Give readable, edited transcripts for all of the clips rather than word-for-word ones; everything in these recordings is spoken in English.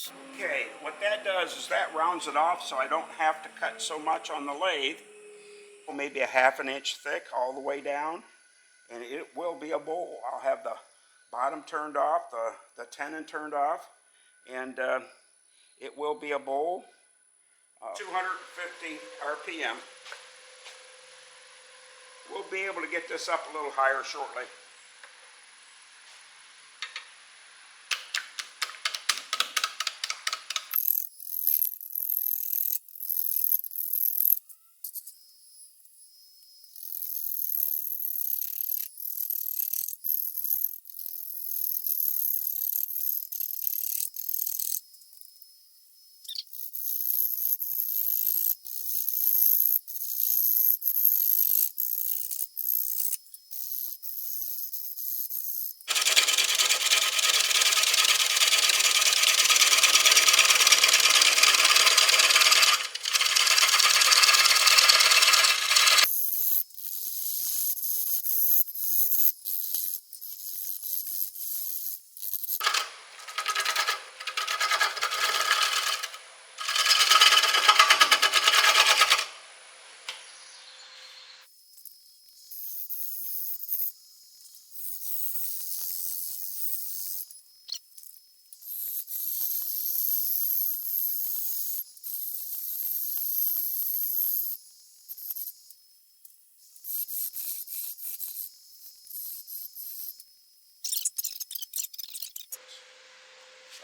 Okay, what that does is that rounds it off so I don't have to cut so much on the lathe. Maybe a ½ inch thick all the way down, and it will be a bowl. I'll have the bottom turned off, the tenon turned off, and it will be a bowl. 250 RPM. We'll be able to get this up a little higher shortly.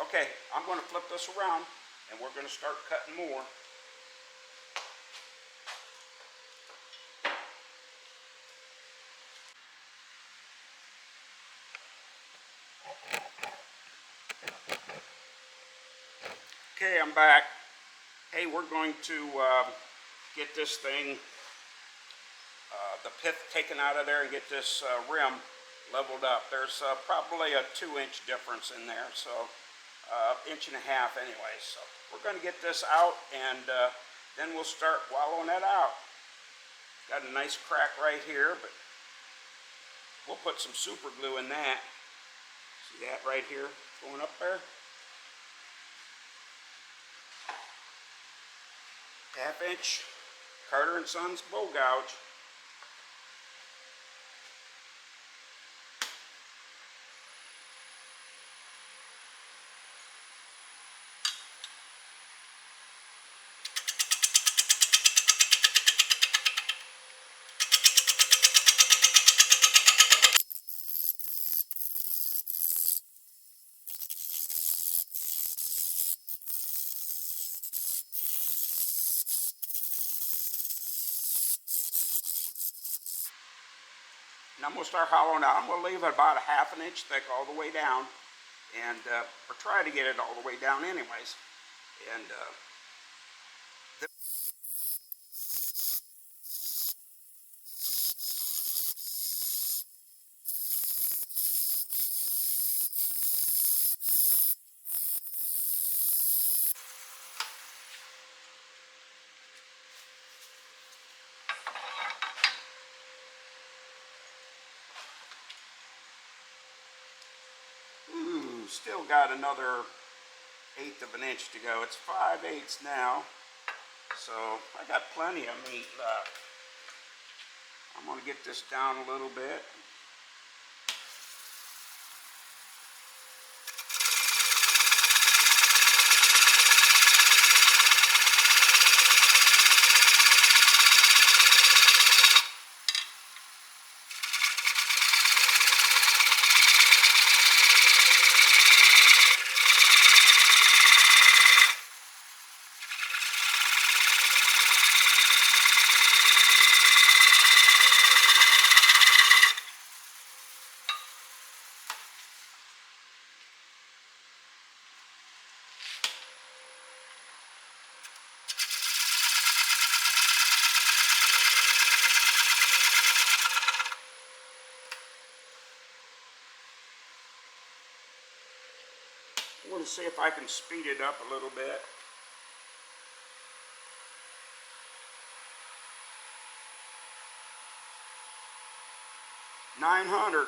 Okay, I'm going to flip this around and we're going to start cutting more. Okay, I'm back. Hey, we're going to get this thing, the pith taken out of there and get this rim leveled up. There's probably a 2-inch difference in there, so 1.5 inches anyway. So we're going to get this out and then we'll start wallowing that out. Got a nice crack right here, but we'll put some super glue in that. See that right here going up there? 1/2 inch Carter and Sons bow gouge. And I'm going to start hollowing out. I'm going to leave it about a 1/2 inch thick all the way down, and or try to get it all the way down anyways. And still got another 1/8 of an inch to go. It's 5/8 now, so I got plenty of meat left. I'm going to get this down a little bit. I want to see if I can speed it up a little bit. 900.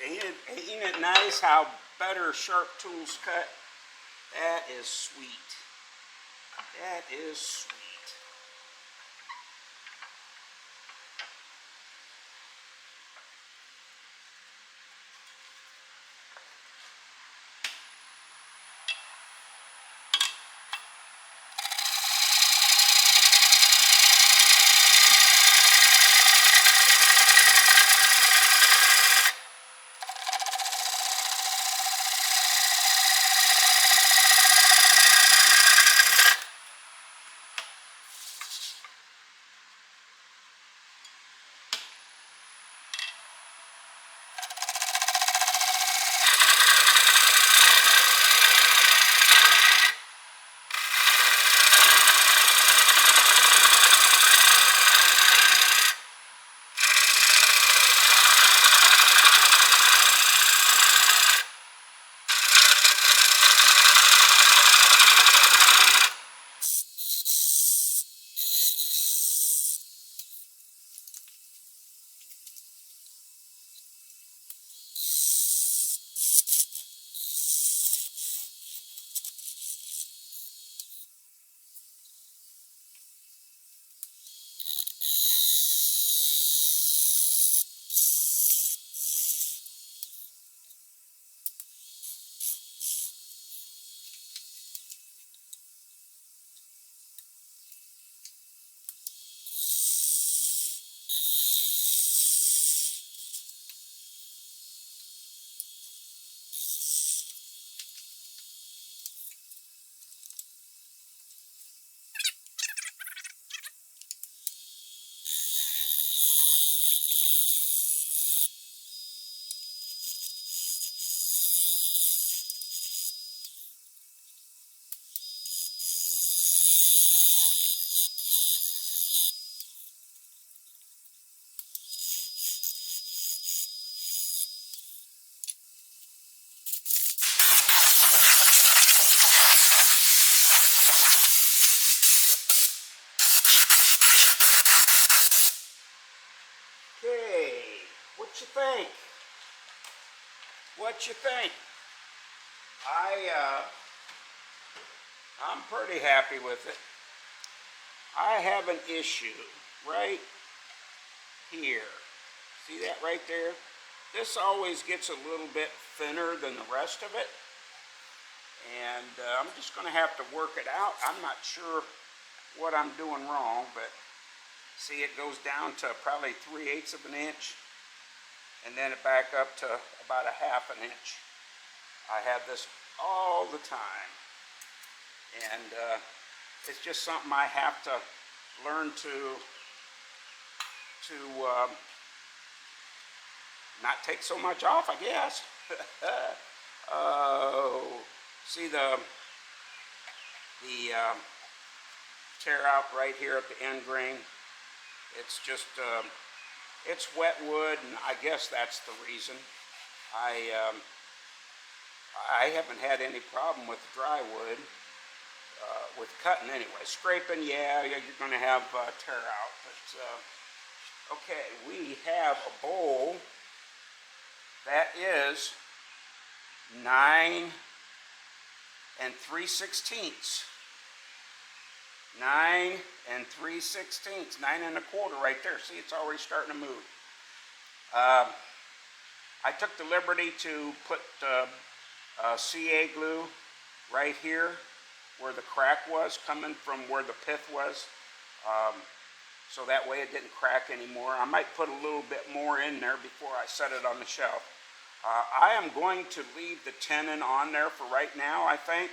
Ain't it nice how better sharp tools cut? That is sweet. That is sweet. Okay, what you think? What you think? I'm pretty happy with it. I have an issue right here. See that right there? This always gets a little bit thinner than the rest of it. And I'm just going to have to work it out. I'm not sure what I'm doing wrong, but see, it goes down to probably 3/8 of an inch, and then it back up to about a 1/2 an inch. I have this all the time, and it's just something I have to learn to not take so much off, I guess. Oh, see the tear out right here at the end grain. It's just it's wet wood, and I guess that's the reason. I haven't had any problem with dry wood, with cutting anyway. Scraping, yeah, you're going to have tear out. But okay, we have a bowl that is 9 3/16. 9 3/16, 9 1/4 right there. See, it's already starting to move. I took the liberty to put CA glue right here where the crack was, coming from where the pith was, so that way it didn't crack anymore. I might put a little bit more in there before I set it on the shelf. I am going to leave the tenon on there for right now, I think.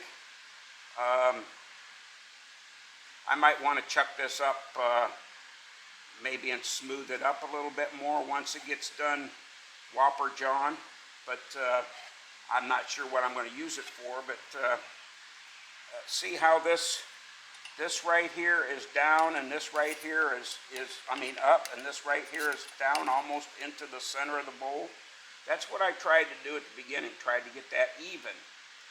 I might want to chuck this up maybe and smooth it up a little bit more once it gets done whopper jawing, but I'm not sure what I'm going to use it for. But see how this right here is down, and this right here is up, and this right here is down almost into the center of the bowl. That's what I tried to do at the beginning, tried to get that even.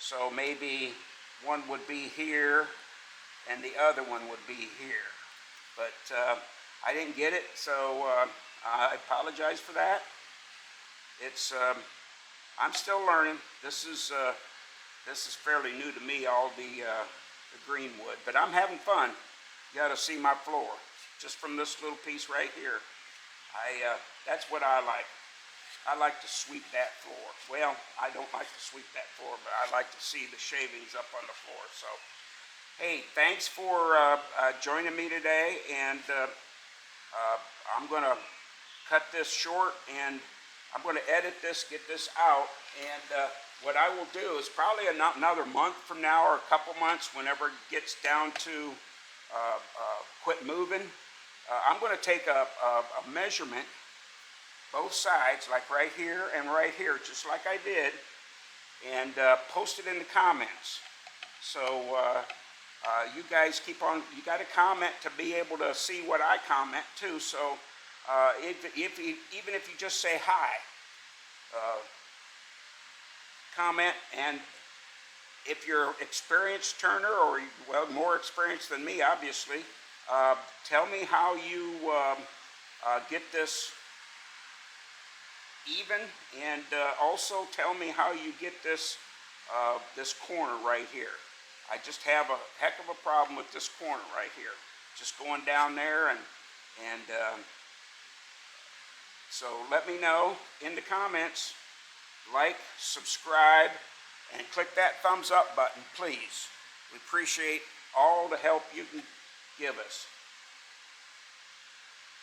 So maybe one would be here and the other one would be here. But I didn't get it, so I apologize for that. It's I'm still learning. This is fairly new to me, all the green wood, but I'm having fun. You got to see my floor, just from this little piece right here. That's what I like. I like to sweep that floor. Well, I don't like to sweep that floor, but I like to see the shavings up on the floor. So, hey, thanks for joining me today, and I'm going to cut this short, and I'm going to edit this, get this out, and what I will do is probably another month from now, or a couple months, whenever it gets down to quit moving, I'm going to take a measurement, both sides, like right here and right here, just like I did, and post it in the comments. So you guys keep on, you got to comment to be able to see what I comment too. So even if you just say hi, comment, and if you're experienced turner, or well, more experienced than me, obviously, tell me how you get this even, and also tell me how you get this this corner right here. I just have a heck of a problem with this corner right here, just going down there, and so let me know in the comments. Like, subscribe, and click that thumbs up button, please. We appreciate all the help you can give us.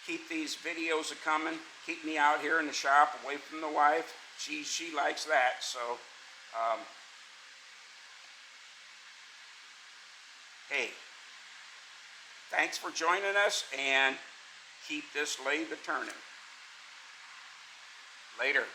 Keep these videos a coming. Keep me out here in the shop, away from the wife. She likes that. So, hey, thanks for joining us, and keep this lathe a turning. Later.